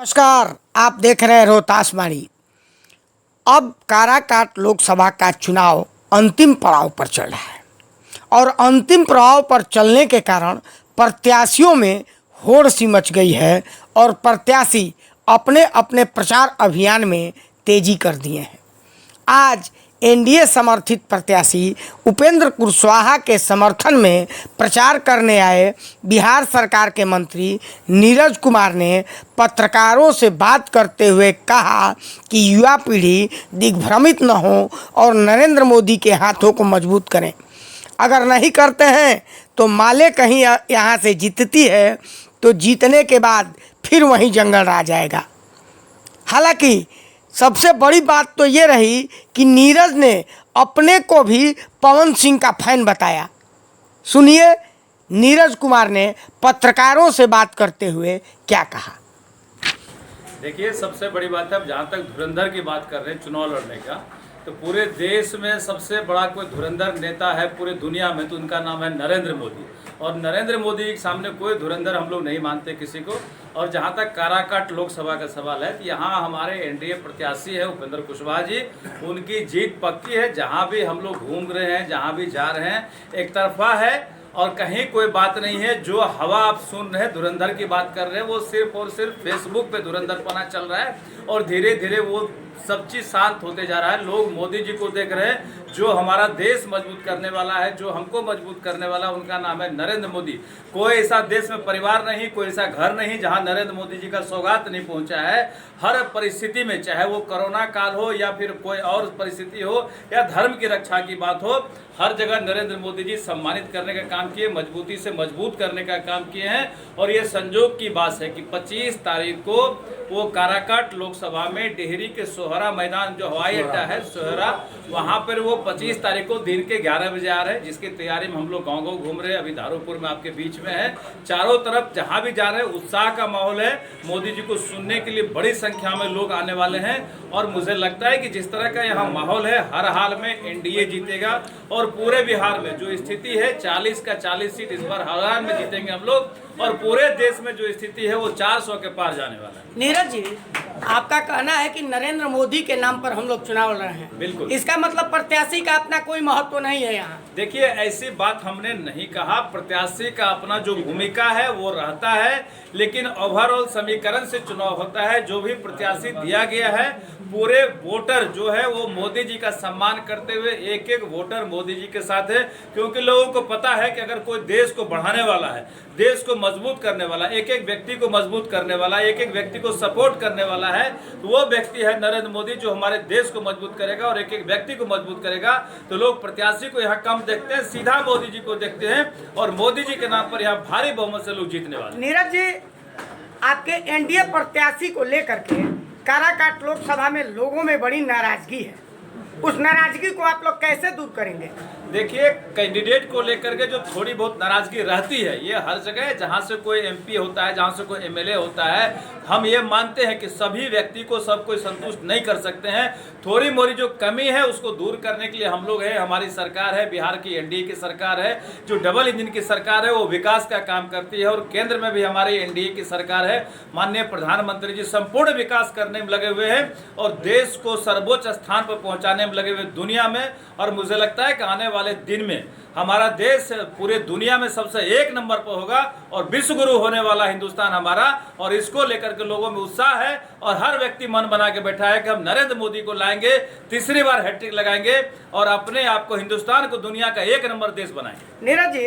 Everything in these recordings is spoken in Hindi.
नमस्कार, आप देख रहे हैं रोहतास वाणी। अब काराकाट लोकसभा का चुनाव अंतिम पड़ाव पर चल रहा है और अंतिम पड़ाव पर चलने के कारण प्रत्याशियों में होड़ सी मच गई है और प्रत्याशी अपने अपने प्रचार अभियान में तेजी कर दिए हैं। आज एनडीए समर्थित प्रत्याशी उपेंद्र कुशवाहा के समर्थन में प्रचार करने आए बिहार सरकार के मंत्री नीरज कुमार ने पत्रकारों से बात करते हुए कहा कि युवा पीढ़ी दिग्भ्रमित न हो और नरेंद्र मोदी के हाथों को मजबूत करें। अगर नहीं करते हैं तो माले कहीं यहाँ से जीतती है तो जीतने के बाद फिर वहीं जंगल रह जाएगा। हालांकि सबसे बड़ी बात तो ये रही कि नीरज ने अपने को भी पवन सिंह का फैन बताया। सुनिए नीरज कुमार ने पत्रकारों से बात करते हुए क्या कहा। देखिए, सबसे बड़ी बात है, अब जहाँ तक धुरंधर की बात कर रहे हैं चुनाव लड़ने का, तो पूरे देश में सबसे बड़ा कोई धुरंधर नेता है पूरे दुनिया में तो उनका नाम है नरेंद्र मोदी। और नरेंद्र मोदी के सामने कोई धुरंधर हम लोग नहीं मानते किसी को। और जहाँ तक काराकाट लोकसभा का सवाल है, तो यहाँ हमारे एनडीए प्रत्याशी है उपेंद्र कुशवाहा जी, उनकी जीत पक्की है। जहाँ भी हम लोग घूम रहे हैं, जहाँ भी जा रहे हैं, एक तरफा है और कहीं कोई बात नहीं है। जो हवा आप सुन रहे हैं, धुरंधर की बात कर रहे हैं, वो सिर्फ और सिर्फ फेसबुक पे धुरंधरपना चल रहा है और धीरे धीरे वो सब चीज़ शांत होते जा रहा है। लोग मोदी जी को देख रहे हैं, जो हमारा देश मजबूत करने वाला है, जो हमको मजबूत करने वाला, उनका नाम है नरेंद्र मोदी। कोई ऐसा देश में परिवार नहीं, कोई ऐसा घर नहीं जहां नरेंद्र मोदी जी का सौगात नहीं पहुंचा है। हर परिस्थिति में, चाहे वो कोरोना काल हो या फिर कोई और परिस्थिति हो या धर्म की रक्षा की बात हो, हर जगह नरेंद्र मोदी जी सम्मानित करने का काम किए, मजबूती से मजबूत करने का काम किए हैं। और ये संजोग की बात है कि 25 तारीख को वो काराकाट लोकसभा में डेहरी के सोहरा मैदान, जो हवाई अड्डा है सोहरा, वहाँ पर वो 25 तारीख को दिन के 11 बजे आ रहे हैं, जिसकी तैयारी में हम लोग गाँव घूम रहे हैं। अभी धारूपुर में आपके बीच में है। चारों तरफ जहाँ भी जा रहे हैं उत्साह का माहौल है। मोदी जी को सुनने के लिए बड़ी संख्या में लोग आने वाले हैं और मुझे लगता है कि जिस तरह का यहाँ माहौल है, हर हाल में एनडीए जीतेगा। और पूरे बिहार में जो स्थिति है, 40 का 40 सीट इस बार हर हाल में जीतेंगे हम लोग। और पूरे देश में जो स्थिति है वो 400 के पार जाने वाला है। नीरज जी, आपका कहना है कि नरेंद्र मोदी के नाम पर हम लोग चुनाव लड़ रहे हैं। बिल्कुल। इसका मतलब प्रत्याशी का अपना कोई महत्व नहीं है यहाँ। देखिए, ऐसी बात हमने नहीं कहा। प्रत्याशी का अपना जो भूमिका है वो रहता है, लेकिन ओवरऑल समीकरण से चुनाव होता है। जो भी प्रत्याशी दिया गया है, पूरे वोटर जो है वो मोदी जी का सम्मान करते हुए एक एक वोटर मोदी जी के साथ है। क्योंकि लोगों को पता है कि अगर कोई देश को बढ़ाने वाला है, देश को मजबूत करने वाला, एक एक व्यक्ति को मजबूत करने वाला, एक एक व्यक्ति को सपोर्ट करने वाला है, तो वो व्यक्ति है नरेंद्र मोदी, जो हमारे देश को मजबूत करेगा और एक एक व्यक्ति को मजबूत करेगा। तो लोग प्रत्याशी को यहाँ कम देखते हैं, सीधा मोदी जी को देखते हैं और मोदी जी के नाम पर यहाँ भारी बहुमत से लोग जीतने वाले। नीरज जी, आपके एनडीए प्रत्याशी को लेकर के काराकाट लोकसभा में लोगों में बड़ी नाराजगी है। उस नाराजगी को आप लोग कैसे दूर करेंगे? देखिए, कैंडिडेट को लेकर के जो थोड़ी बहुत नाराजगी रहती है, ये हर जगह है। जहाँ से कोई एमपी होता है, जहाँ से कोई एमएलए होता है, हम ये मानते हैं कि सभी व्यक्ति को सब कोई संतुष्ट नहीं कर सकते हैं। थोड़ी मोड़ी जो कमी है उसको दूर करने के लिए हम लोग हैं। हमारी सरकार है, बिहार की एनडीए की सरकार है, जो डबल इंजन की सरकार है, वो विकास का काम करती है। और केंद्र में भी हमारी एनडीए की सरकार है। माननीय प्रधानमंत्री जी संपूर्ण विकास करने में लगे हुए हैं और देश को सर्वोच्च स्थान पर पहुंचाने में लगे हुए दुनिया में। और मुझे लगता है कि आने वाले दिन में हमारा देश पूरे दुनिया में सबसे एक नंबर पर होगा और विश्व गुरु होने वाला हिंदुस्तान हमारा। और इसको लेकर के लोगों में उत्साह है और हर व्यक्ति मन बना के बैठा है कि हम नरेंद्र मोदी को लाएंगे, तीसरी बार हैट्रिक लगाएंगे और अपने आप को, हिंदुस्तान को दुनिया का एक नंबर देश बनाएंगे। नीरज जी,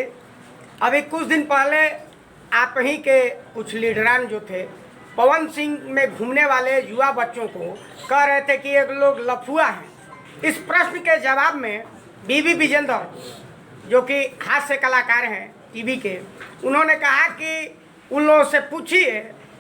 अभी कुछ दिन पहले आप ही के कुछ लीडरान जो थे, पवन सिंह में घूमने वाले युवा बच्चों को कह रहे थे कि एक लोग लफुआ हैं। इस प्रश्न के जवाब में बीबी विजेंद्र, जो कि हास्य कलाकार हैं टीवी के, उन्होंने कहा कि उन लोगों से पूछिए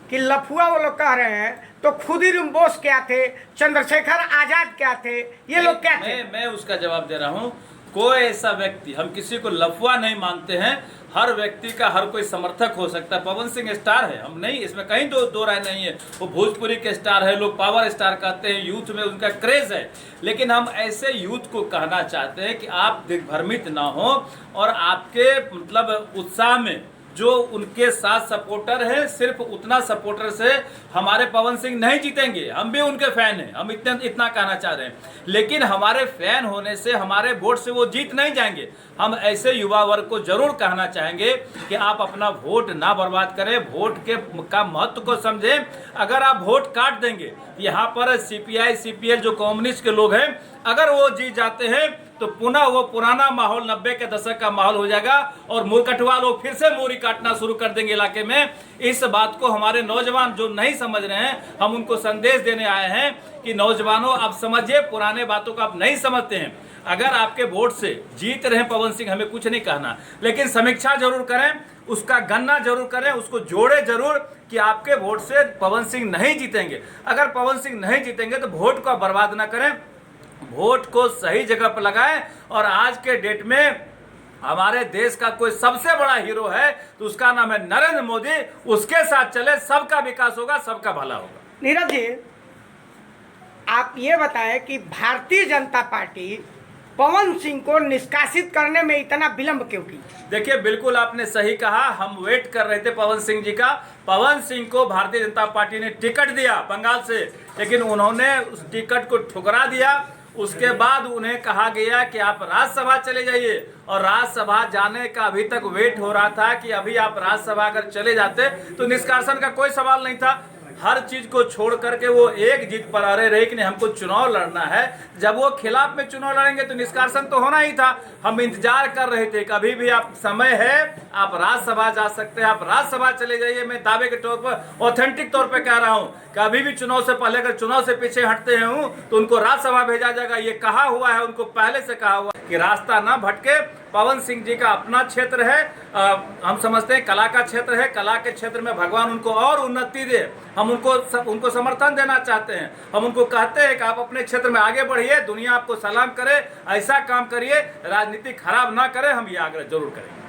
कि लफुआ वो लोग कह रहे हैं तो खुदीराम बोस क्या थे, चंद्रशेखर आजाद क्या थे, ये लोग क्या थे? मैं उसका जवाब दे रहा हूँ। कोई ऐसा व्यक्ति, हम किसी को लफुआ नहीं मानते हैं। हर व्यक्ति का हर कोई समर्थक हो सकता है। पवन सिंह स्टार है, हम नहीं, इसमें कहीं दो राय नहीं है। वो भोजपुरी के स्टार है, लोग पावर स्टार कहते हैं, यूथ में उनका क्रेज है। लेकिन हम ऐसे यूथ को कहना चाहते हैं कि आप दिग्भ्रमित ना हो और आपके मतलब उत्साह में जो उनके साथ सपोर्टर हैं, सिर्फ उतना सपोर्टर से हमारे पवन सिंह नहीं जीतेंगे। हम भी उनके फैन हैं, हम इतना कहना चाह रहे हैं, लेकिन हमारे फैन होने से, हमारे वोट से वो जीत नहीं जाएंगे। हम ऐसे युवा वर्ग को जरूर कहना चाहेंगे कि आप अपना वोट ना बर्बाद करें, वोट का महत्व को समझें। अगर आप वोट काट देंगे, यहाँ पर सीपीआई सीपीएल जो कम्युनिस्ट के लोग हैं, अगर वो जीत जाते हैं तो पुनः वो पुराना माहौल 90 के दशक का माहौल हो जाएगा और मुरकटवा लोग फिर से मूरी काटना शुरू कर देंगे इलाके में। इस बात को हमारे नौजवान जो नहीं समझ रहे हैं, हम उनको संदेश देने आए हैं कि नौजवानों आप समझिए, पुराने बातों को आप नहीं समझते हैं। अगर आपके वोट से जीत रहे हैं पवन सिंह, हमें कुछ नहीं कहना, लेकिन समीक्षा जरूर करें, उसका गणना जरूर करें, उसको जोड़े जरूर कि आपके वोट से पवन सिंह नहीं जीतेंगे। अगर पवन सिंह नहीं जीतेंगे तो वोट को बर्बाद ना करें, वोट को सही जगह पर लगाएं। और आज के डेट में हमारे देश का कोई सबसे बड़ा हीरो है तो उसका नाम है नरेंद्र मोदी। उसके साथ चले, सबका विकास होगा, सबका भला होगा। नीरज जी, आप ये बताएं कि भारतीय जनता पार्टी पवन सिंह को निष्कासित करने में इतना विलंब क्यों की? देखिए, बिल्कुल आपने सही कहा, हम वेट कर रहे थे पवन सिंह जी का। पवन सिंह को भारतीय जनता पार्टी ने टिकट दिया बंगाल से, लेकिन उन्होंने उस टिकट को ठुकरा दिया। उसके बाद उन्हें कहा गया कि आप राज्यसभा चले जाइए, और राज्यसभा जाने का अभी तक वेट हो रहा था कि अभी आप राज्यसभा अगर चले जाते तो निष्कासन का कोई सवाल नहीं था। हर चीज को छोड़ करके वो एक जीत पर अड़े रहे कि नहीं, हमको चुनाव लड़ना है। जब वो खिलाफ में चुनाव लड़ेंगे तो निष्कासन तो होना ही था। हम इंतजार कर रहे थे, कभी भी आप समय है, आप राज्यसभा जा सकते हैं, आप राज्यसभा चले जाइए। मैं दावे के तौर पर, ऑथेंटिक तौर पर कह रहा हूं, कभी भी चुनाव से पहले अगर चुनाव से पीछे हटते हैं तो उनको राज्यसभा भेजा जाएगा। ये कहा हुआ है, उनको पहले से कहा हुआ कि रास्ता ना भटके। पवन सिंह जी का अपना क्षेत्र है, हम समझते हैं कला का क्षेत्र है, कला के क्षेत्र में भगवान उनको और उन्नति दे। हम उनको समर्थन देना चाहते हैं। हम उनको कहते हैं कि आप अपने क्षेत्र में आगे बढ़िए, दुनिया आपको सलाम करे, ऐसा काम करिए, राजनीति खराब ना करे। हम ये आग्रह जरूर करेंगे।